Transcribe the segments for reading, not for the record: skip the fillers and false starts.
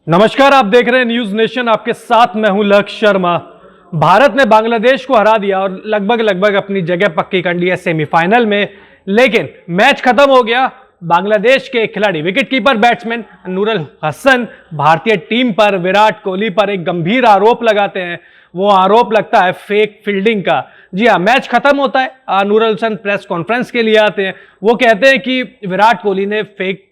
नमस्कार, आप देख रहे हैं न्यूज नेशन। आपके साथ मैं हूं लक्ष्य शर्मा। भारत ने बांग्लादेश को हरा दिया और लगभग अपनी जगह पक्की कर ली है सेमीफाइनल में, लेकिन मैच खत्म हो गया। बांग्लादेश के खिलाड़ी विकेटकीपर बैट्समैन नूरुल हसन भारतीय टीम पर विराट कोहली पर एक गंभीर आरोप लगाते हैं। वो आरोप लगता है फेक फील्डिंग का। जी हाँ, मैच खत्म होता है, नूरुल हसन प्रेस कॉन्फ्रेंस के लिए आते हैं। वो कहते हैं कि विराट कोहली ने फेक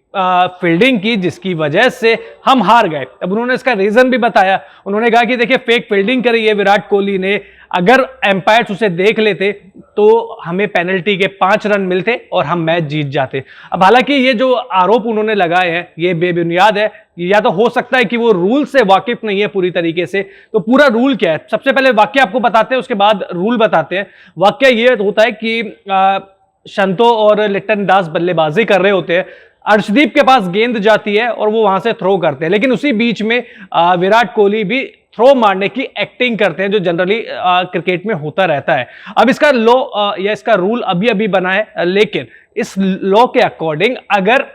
फील्डिंग की जिसकी वजह से हम हार गए। अब उन्होंने इसका रीजन भी बताया। उन्होंने कहा कि देखिए, फेक फील्डिंग करी है विराट कोहली ने, अगर एम्पायर्स उसे देख लेते तो हमें पेनल्टी के 5 रन मिलते और हम मैच जीत जाते। अब हालांकि ये जो आरोप उन्होंने लगाए हैं ये बेबुनियाद है। या तो हो सकता है कि वो रूल से वाकिफ नहीं है पूरी तरीके से। तो पूरा रूल क्या है, सबसे पहले वाक्य आपको बताते हैं, उसके बाद रूल बताते हैं। वाक्य ये होता है कि शंतो और लिटन दास बल्लेबाजी कर रहे होते हैं। अर्शदीप के पास गेंद जाती है और वो वहां से थ्रो करते हैं, लेकिन उसी बीच में विराट कोहली भी थ्रो मारने की एक्टिंग करते हैं, जो जनरली क्रिकेट में होता रहता है। अब इसका लॉ या इसका रूल अभी अभी बना है, लेकिन इस लॉ के अकॉर्डिंग अगर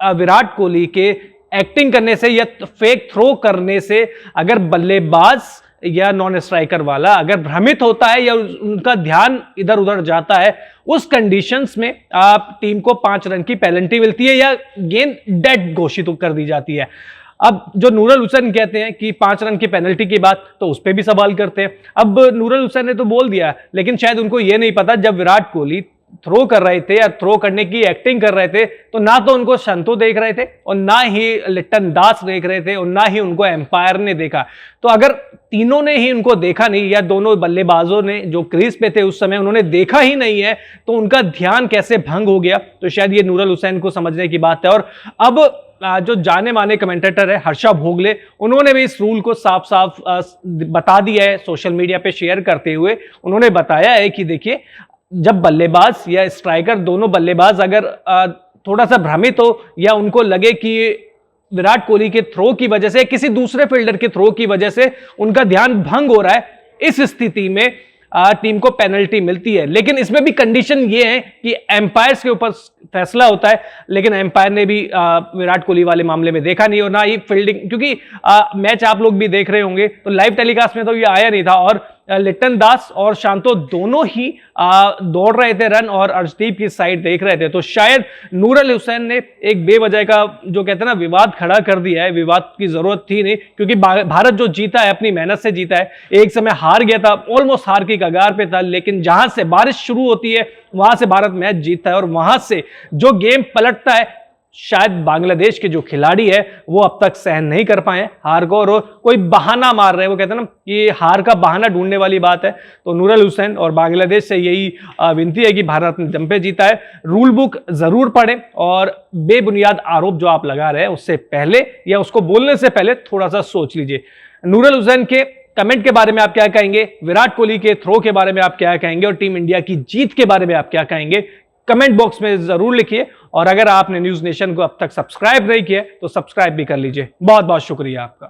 विराट कोहली के एक्टिंग करने से या फेक थ्रो करने से अगर बल्लेबाज या नॉन स्ट्राइकर वाला अगर भ्रमित होता है या उनका ध्यान इधर उधर जाता है, उस कंडीशंस में आप टीम को 5 रन की पेनल्टी मिलती है या गेंद डेड घोषित कर दी जाती है। अब जो नूरुल हुसैन कहते हैं कि 5 रन की पेनल्टी की बात, तो उस पर भी सवाल करते हैं। अब नूरुल हुसैन ने तो बोल दिया, लेकिन शायद उनको यह नहीं पता जब विराट कोहली थ्रो कर रहे थे या थ्रो करने की एक्टिंग कर रहे थे, तो ना तो उनको शंतो देख रहे थे और ना ही लिटन दास देख रहे थे और ना ही उनको एम्पायर ने देखा। तो अगर तीनों ने ही उनको देखा नहीं या दोनों बल्लेबाजों ने जो क्रीज पे थे उस समय उन्होंने देखा ही नहीं है, तो उनका ध्यान कैसे भंग हो गया? तो शायद ये नूरुल हुसैन को समझने की बात है। और अब जो जाने माने कमेंटेटर है हर्षा भोगले, उन्होंने भी इस रूल को साफ साफ बता दिया है सोशल मीडिया पे शेयर करते हुए। उन्होंने बताया है कि देखिए, जब बल्लेबाज या स्ट्राइकर दोनों बल्लेबाज अगर थोड़ा सा भ्रमित हो या उनको लगे कि विराट कोहली के थ्रो की वजह से किसी दूसरे फील्डर के थ्रो की वजह से उनका ध्यान भंग हो रहा है, इस स्थिति में टीम को पेनल्टी मिलती है। लेकिन इसमें भी कंडीशन ये है कि एम्पायर्स के ऊपर फैसला होता है, लेकिन एम्पायर ने भी विराट कोहली वाले मामले में देखा नहीं और ना ही फील्डिंग, क्योंकि मैच आप लोग भी देख रहे होंगे तो लाइव टेलीकास्ट में तो ये आया नहीं था और लिटन दास और शांतो दोनों ही दौड़ रहे थे रन और अर्शदीप की साइड देख रहे थे। तो शायद नूरुल हुसैन ने एक बेवजह का जो कहते हैं ना विवाद खड़ा कर दिया है। विवाद की जरूरत थी नहीं, क्योंकि भारत जो जीता है अपनी मेहनत से जीता है। एक समय हार गया था, ऑलमोस्ट हार की कगार पे था, लेकिन जहां से बारिश शुरू होती है वहां से भारत मैच जीतता है और वहां से जो गेम पलटता है, शायद बांग्लादेश के जो खिलाड़ी है वो अब तक सहन नहीं कर पाए हार को और कोई बहाना मार रहे हैं। वो कहते हैं ना कि हार का बहाना ढूंढने वाली बात है। तो नूरुल हुसैन और बांग्लादेश से यही विनती है कि भारत ने दम पे जीता है। रूल बुक जरूर पढ़ें और बेबुनियाद आरोप जो आप लगा रहे हैं उससे पहले या उसको बोलने से पहले थोड़ा सा सोच लीजिए। नूरुल हुसैन के कमेंट के बारे में आप क्या कहेंगे, विराट कोहली के थ्रो के बारे में आप क्या कहेंगे और टीम इंडिया की जीत के बारे में आप क्या कहेंगे, कमेंट बॉक्स में जरूर लिखिए। और अगर आपने न्यूज नेशन को अब तक सब्सक्राइब नहीं किया तो सब्सक्राइब भी कर लीजिए। बहुत बहुत शुक्रिया आपका।